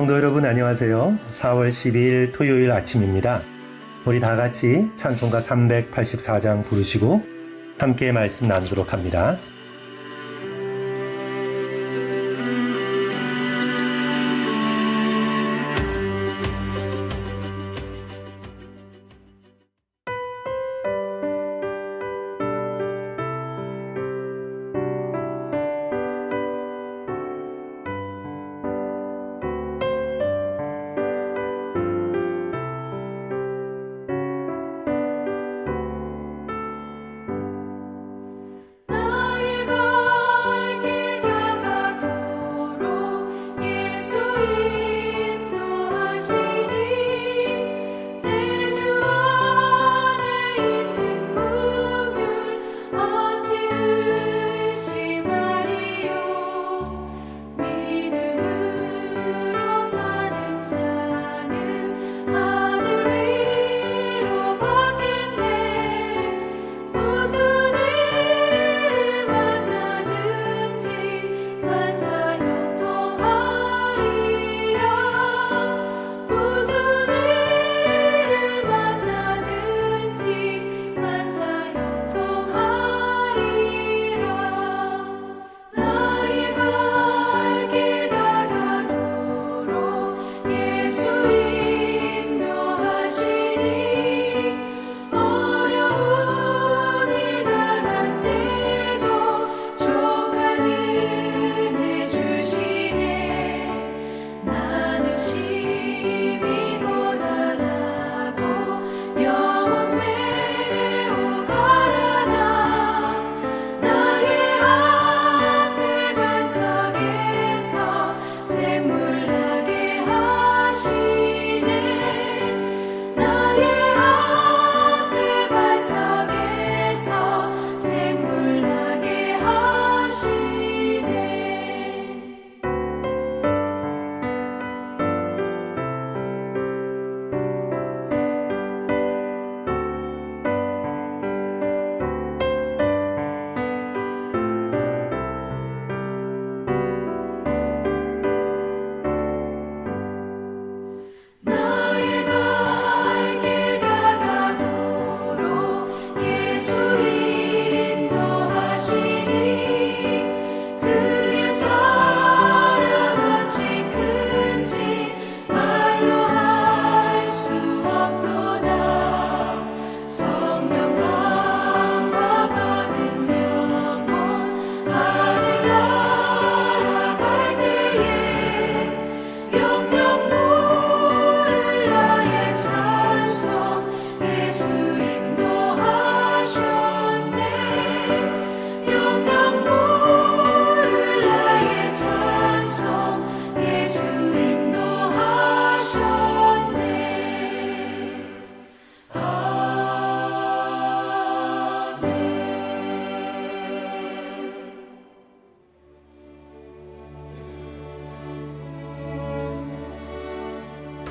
성도 여러분 안녕하세요. 4월 12일 토요일 아침입니다. 우리 다 같이 찬송가 384장 부르시고 함께 말씀 나누도록 합니다.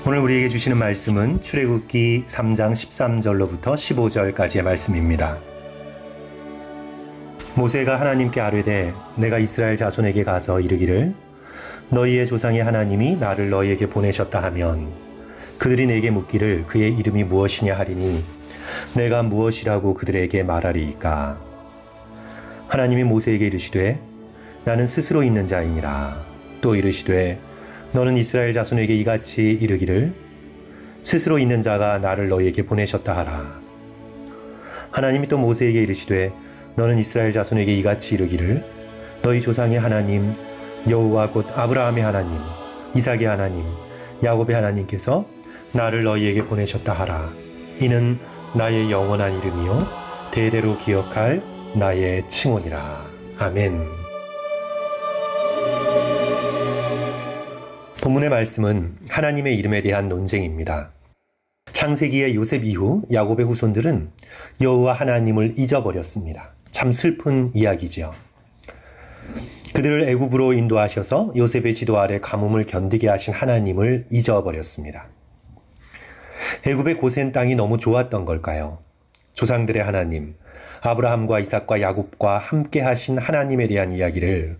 오늘 우리에게 주시는 말씀은 출애굽기 3장 13절로부터 15절까지의 말씀입니다. 모세가 하나님께 아뢰되 내가 이스라엘 자손에게 가서 이르기를 너희의 조상의 하나님이 나를 너희에게 보내셨다 하면 그들이 내게 묻기를 그의 이름이 무엇이냐 하리니 내가 무엇이라고 그들에게 말하리이까. 하나님이 모세에게 이르시되 나는 스스로 있는 자이니라. 또 이르시되 너는 이스라엘 자손에게 이같이 이르기를 스스로 있는 자가 나를 너희에게 보내셨다 하라. 하나님이 또 모세에게 이르시되 너는 이스라엘 자손에게 이같이 이르기를 너희 조상의 하나님 여호와 곧 아브라함의 하나님 이삭의 하나님 야곱의 하나님께서 나를 너희에게 보내셨다 하라. 이는 나의 영원한 이름이요 대대로 기억할 나의 칭호니라. 아멘. 본문의 말씀은 하나님의 이름에 대한 논쟁입니다. 창세기의 요셉 이후 야곱의 후손들은 여호와 하나님을 잊어버렸습니다. 참 슬픈 이야기지요. 그들을 애굽으로 인도하셔서 요셉의 지도 아래 가뭄을 견디게 하신 하나님을 잊어버렸습니다. 애굽의 고센 땅이 너무 좋았던 걸까요? 조상들의 하나님, 아브라함과 이삭과 야곱과 함께 하신 하나님에 대한 이야기를,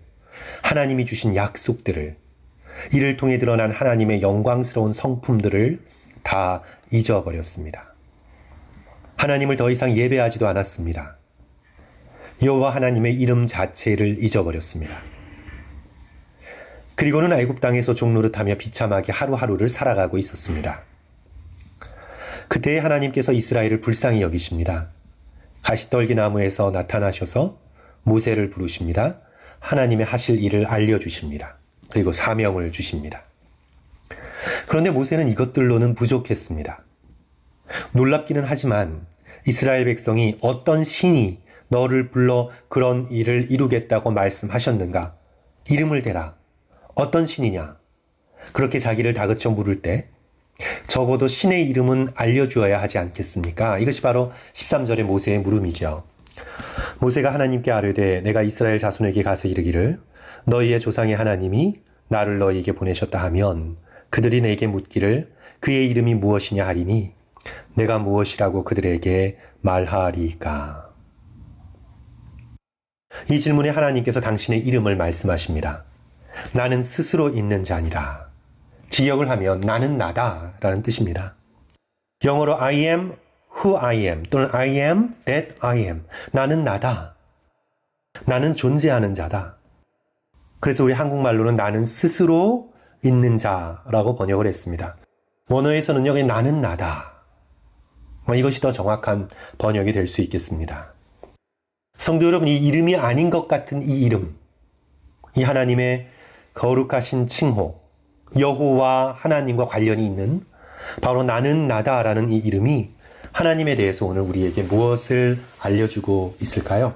하나님이 주신 약속들을, 이를 통해 드러난 하나님의 영광스러운 성품들을 다 잊어버렸습니다. 하나님을 더 이상 예배하지도 않았습니다. 여호와 하나님의 이름 자체를 잊어버렸습니다. 그리고는 애굽 땅에서 종노릇하며 비참하게 하루하루를 살아가고 있었습니다. 그때 하나님께서 이스라엘을 불쌍히 여기십니다. 가시떨기 나무에서 나타나셔서 모세를 부르십니다. 하나님의 하실 일을 알려주십니다. 그리고 사명을 주십니다. 그런데 모세는 이것들로는 부족했습니다. 놀랍기는 하지만 이스라엘 백성이 어떤 신이 너를 불러 그런 일을 이루겠다고 말씀하셨는가? 이름을 대라. 어떤 신이냐? 그렇게 자기를 다그쳐 물을 때 적어도 신의 이름은 알려주어야 하지 않겠습니까? 이것이 바로 13절의 모세의 물음이죠. 모세가 하나님께 아뢰되 내가 이스라엘 자손에게 가서 이르기를 너희의 조상의 하나님이 나를 너희에게 보내셨다 하면 그들이 내게 묻기를 그의 이름이 무엇이냐 하리니 내가 무엇이라고 그들에게 말하리까? 이 질문에 하나님께서 당신의 이름을 말씀하십니다. 나는 스스로 있는 자니라. 직역을 하면 나는 나다 라는 뜻입니다. 영어로 I am who I am 또는 I am that I am. 나는 나다. 나는 존재하는 자다. 그래서 우리 한국말로는 나는 스스로 있는 자라고 번역을 했습니다. 원어에서는요, 나는 나다. 이것이 더 정확한 번역이 될 수 있겠습니다. 성도 여러분, 이 이름이 아닌 것 같은 이 이름, 이 하나님의 거룩하신 칭호, 여호와 하나님과 관련이 있는 바로 나는 나다라는 이 이름이 하나님에 대해서 오늘 우리에게 무엇을 알려주고 있을까요?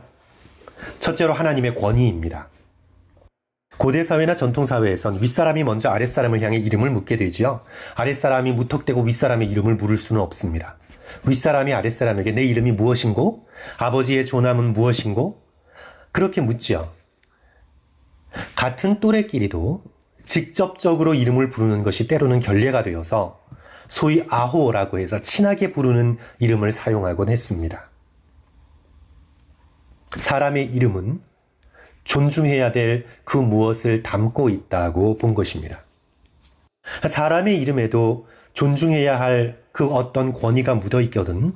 첫째로 하나님의 권위입니다. 고대 사회나 전통 사회에선 윗사람이 먼저 아랫사람을 향해 이름을 묻게 되지요. 아랫사람이 무턱대고 윗사람의 이름을 물을 수는 없습니다. 윗사람이 아랫사람에게 내 이름이 무엇인고? 아버지의 조남은 무엇인고? 그렇게 묻지요. 같은 또래끼리도 직접적으로 이름을 부르는 것이 때로는 결례가 되어서 소위 아호라고 해서 친하게 부르는 이름을 사용하곤 했습니다. 사람의 이름은 존중해야 될 그 무엇을 담고 있다고 본 것입니다. 사람의 이름에도 존중해야 할 그 어떤 권위가 묻어 있거든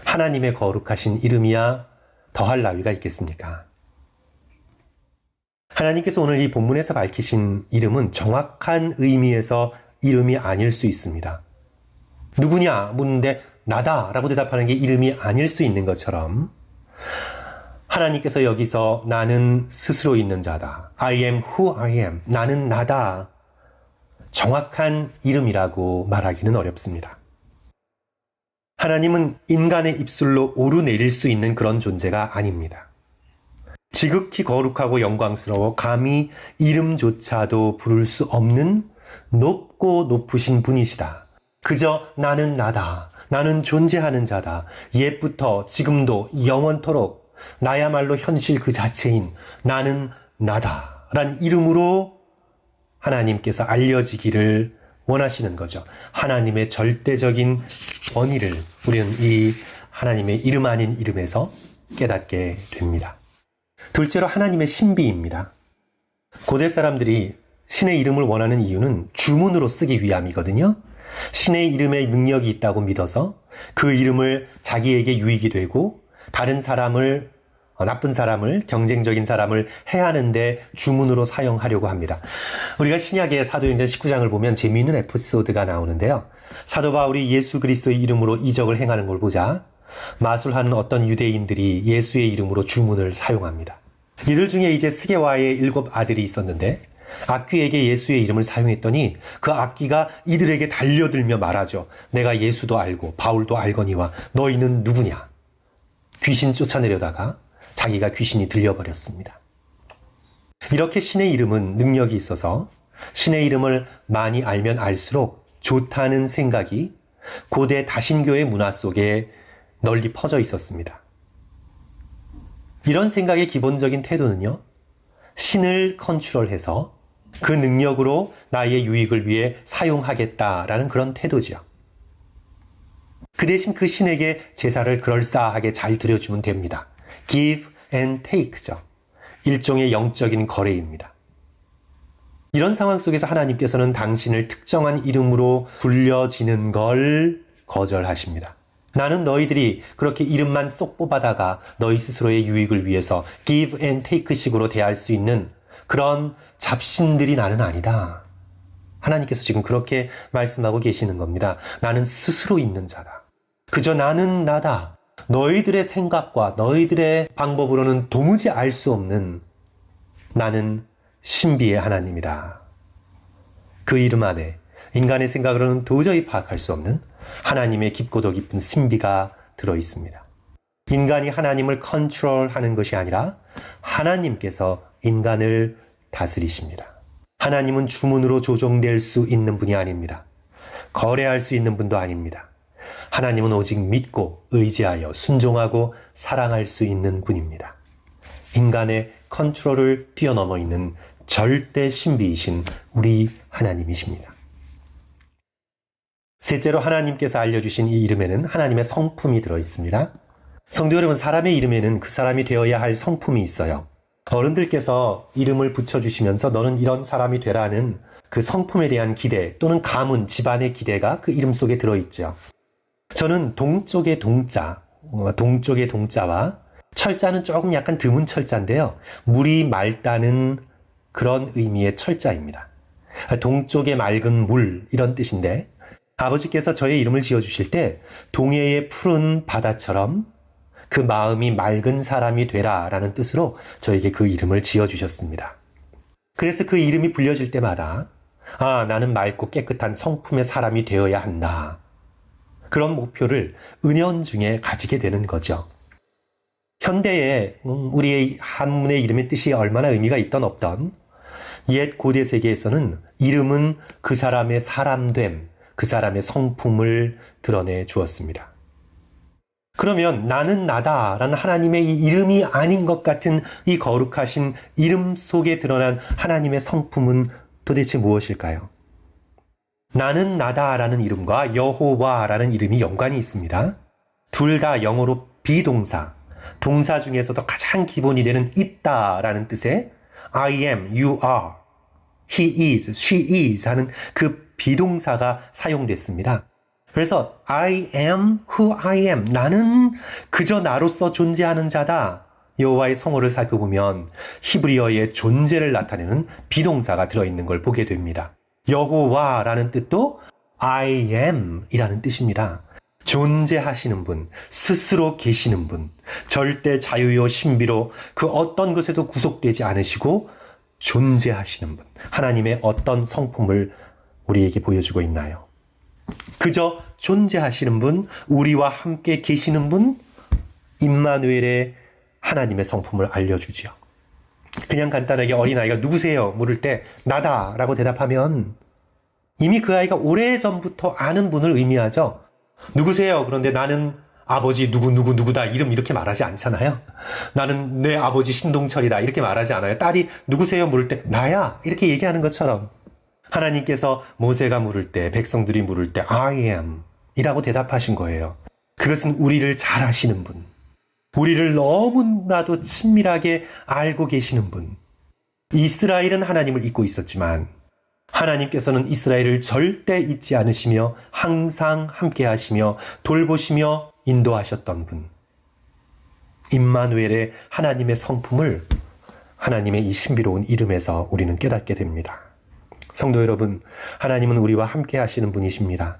하나님의 거룩하신 이름이야 더할 나위가 있겠습니까? 하나님께서 오늘 이 본문에서 밝히신 이름은 정확한 의미에서 이름이 아닐 수 있습니다. 누구냐 묻는데 나다 라고 대답하는 게 이름이 아닐 수 있는 것처럼 하나님께서 여기서 나는 스스로 있는 자다. I am who I am. 나는 나다. 정확한 이름이라고 말하기는 어렵습니다. 하나님은 인간의 입술로 오르내릴 수 있는 그런 존재가 아닙니다. 지극히 거룩하고 영광스러워 감히 이름조차도 부를 수 없는 높고 높으신 분이시다. 그저 나는 나다. 나는 존재하는 자다. 옛부터 지금도 영원토록 나야말로 현실 그 자체인 나는 나다. 란 이름으로 하나님께서 알려지기를 원하시는 거죠. 하나님의 절대적인 권위를 우리는 이 하나님의 이름 아닌 이름에서 깨닫게 됩니다. 둘째로 하나님의 신비입니다. 고대 사람들이 신의 이름을 원하는 이유는 주문으로 쓰기 위함이거든요. 신의 이름에 능력이 있다고 믿어서 그 이름을 자기에게 유익이 되고 다른 사람을 나쁜 사람을 경쟁적인 사람을 해하는데 주문으로 사용하려고 합니다. 우리가 신약의 사도행전 19장을 보면 재미있는 에피소드가 나오는데요. 사도 바울이 예수 그리스도의 이름으로 이적을 행하는 걸 보자 마술하는 어떤 유대인들이 예수의 이름으로 주문을 사용합니다. 이들 중에 이제 스게와의 7 아들이 있었는데 악귀에게 예수의 이름을 사용했더니 그 악귀가 이들에게 달려들며 말하죠. 내가 예수도 알고 바울도 알거니와 너희는 누구냐? 귀신 쫓아내려다가 자기가 귀신이 들려버렸습니다. 이렇게 신의 이름은 능력이 있어서 신의 이름을 많이 알면 알수록 좋다는 생각이 고대 다신교의 문화 속에 널리 퍼져 있었습니다. 이런 생각의 기본적인 태도는요, 신을 컨트롤해서 그 능력으로 나의 유익을 위해 사용하겠다라는 그런 태도지요. 그 대신 그 신에게 제사를 그럴싸하게 잘 드려주면 됩니다. Give and take죠. 일종의 영적인 거래입니다. 이런 상황 속에서 하나님께서는 당신을 특정한 이름으로 불려지는 걸 거절하십니다. 나는 너희들이 그렇게 이름만 쏙 뽑아다가 너희 스스로의 유익을 위해서 give and take 식으로 대할 수 있는 그런 잡신들이 나는 아니다. 하나님께서 지금 그렇게 말씀하고 계시는 겁니다. 나는 스스로 있는 자다. 그저 나는 나다. 너희들의 생각과 너희들의 방법으로는 도무지 알 수 없는 나는 신비의 하나님이다. 그 이름 안에 인간의 생각으로는 도저히 파악할 수 없는 하나님의 깊고도 깊은 신비가 들어있습니다. 인간이 하나님을 컨트롤하는 것이 아니라 하나님께서 인간을 다스리십니다. 하나님은 주문으로 조종될 수 있는 분이 아닙니다. 거래할 수 있는 분도 아닙니다. 하나님은 오직 믿고 의지하여 순종하고 사랑할 수 있는 분입니다. 인간의 컨트롤을 뛰어넘어 있는 절대 신비이신 우리 하나님이십니다. 셋째로 하나님께서 알려주신 이 이름에는 하나님의 성품이 들어있습니다. 성도 여러분, 사람의 이름에는 그 사람이 되어야 할 성품이 있어요. 어른들께서 이름을 붙여주시면서 너는 이런 사람이 되라는 그 성품에 대한 기대 또는 가문, 집안의 기대가 그 이름 속에 들어있죠. 저는 동쪽의 동자와 철자는 조금 약간 드문 철자인데요. 물이 맑다는 그런 의미의 철자입니다. 동쪽의 맑은 물 이런 뜻인데 아버지께서 저의 이름을 지어주실 때 동해의 푸른 바다처럼 그 마음이 맑은 사람이 되라 라는 뜻으로 저에게 그 이름을 지어주셨습니다. 그래서 그 이름이 불려질 때마다 나는 맑고 깨끗한 성품의 사람이 되어야 한다. 그런 목표를 은연중에 가지게 되는 거죠. 현대에 우리의 한문의 이름의 뜻이 얼마나 의미가 있던 없던 옛 고대 세계에서는 이름은 그 사람의 사람됨, 그 사람의 성품을 드러내 주었습니다. 그러면 나는 나다라는 하나님의 이 이름이 아닌 것 같은 이 거룩하신 이름 속에 드러난 하나님의 성품은 도대체 무엇일까요? 나는 나다라는 이름과 여호와라는 이름이 연관이 있습니다. 둘 다 영어로 비동사, 동사 중에서도 가장 기본이 되는 있다라는 뜻의 I am, you are, he is, she is 하는 그 비동사가 사용됐습니다. 그래서 I am who I am. 나는 그저 나로서 존재하는 자다. 여호와의 성어를 살펴보면 히브리어의 존재를 나타내는 비동사가 들어있는 걸 보게 됩니다. 여호와라는 뜻도 I am 이라는 뜻입니다. 존재하시는 분, 스스로 계시는 분, 절대 자유요 신비로 그 어떤 것에도 구속되지 않으시고 존재하시는 분. 하나님의 어떤 성품을 우리에게 보여주고 있나요? 그저 존재하시는 분, 우리와 함께 계시는 분, 임마누엘의 하나님의 성품을 알려주죠. 그냥 간단하게 어린아이가 누구세요? 물을 때 나다 라고 대답하면 이미 그 아이가 오래전부터 아는 분을 의미하죠. 누구세요? 그런데 나는 아버지 누구다 이름 이렇게 말하지 않잖아요. 나는 내 아버지 신동철이다 이렇게 말하지 않아요. 딸이 누구세요? 물을 때 나야 이렇게 얘기하는 것처럼 하나님께서 모세가 물을 때 백성들이 물을 때 I am 이라고 대답하신 거예요. 그것은 우리를 잘 아시는 분, 우리를 너무나도 친밀하게 알고 계시는 분. 이스라엘은 하나님을 잊고 있었지만 하나님께서는 이스라엘을 절대 잊지 않으시며 항상 함께 하시며 돌보시며 인도하셨던 분. 임마누엘의 하나님의 성품을 하나님의 이 신비로운 이름에서 우리는 깨닫게 됩니다. 성도 여러분, 하나님은 우리와 함께 하시는 분이십니다.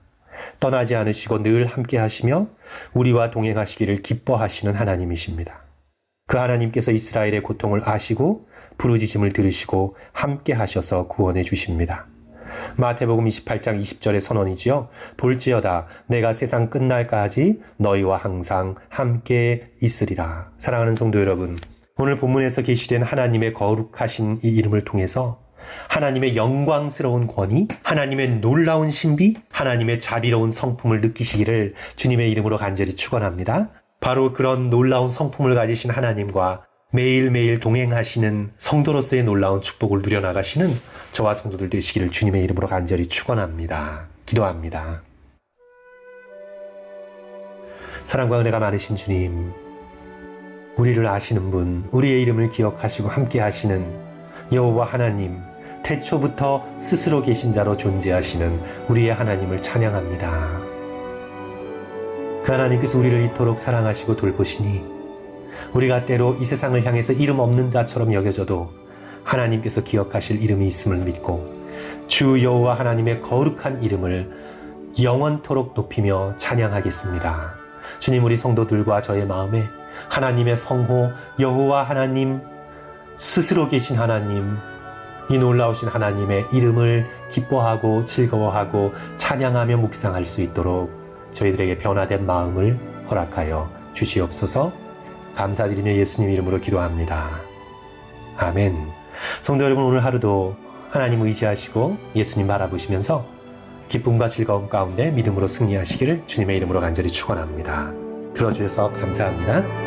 떠나지 않으시고 늘 함께 하시며 우리와 동행하시기를 기뻐하시는 하나님이십니다. 그 하나님께서 이스라엘의 고통을 아시고 부르짖음을 들으시고 함께 하셔서 구원해 주십니다. 마태복음 28장 20절의 선언이지요. 볼지어다 내가 세상 끝날까지 너희와 항상 함께 있으리라. 사랑하는 성도 여러분, 오늘 본문에서 계시된 하나님의 거룩하신 이 이름을 통해서 하나님의 영광스러운 권위, 하나님의 놀라운 신비, 하나님의 자비로운 성품을 느끼시기를 주님의 이름으로 간절히 축원합니다. 바로 그런 놀라운 성품을 가지신 하나님과 매일매일 동행하시는 성도로서의 놀라운 축복을 누려나가시는 저와 성도들 되시기를 주님의 이름으로 간절히 축원합니다. 기도합니다. 사랑과 은혜가 많으신 주님, 우리를 아시는 분, 우리의 이름을 기억하시고 함께 하시는 여호와 하나님, 태초부터 스스로 계신 자로 존재하시는 우리의 하나님을 찬양합니다. 그 하나님께서 우리를 이토록 사랑하시고 돌보시니 우리가 때로 이 세상을 향해서 이름 없는 자처럼 여겨져도 하나님께서 기억하실 이름이 있음을 믿고 주 여호와 하나님의 거룩한 이름을 영원토록 높이며 찬양하겠습니다. 주님, 우리 성도들과 저의 마음에 하나님의 성호 여호와 하나님, 스스로 계신 하나님, 이 놀라우신 하나님의 이름을 기뻐하고 즐거워하고 찬양하며 묵상할 수 있도록 저희들에게 변화된 마음을 허락하여 주시옵소서. 감사드리며 예수님 이름으로 기도합니다. 아멘. 성도 여러분, 오늘 하루도 하나님 의지하시고 예수님 바라보시면서 기쁨과 즐거움 가운데 믿음으로 승리하시기를 주님의 이름으로 간절히 축원합니다. 들어주셔서 감사합니다.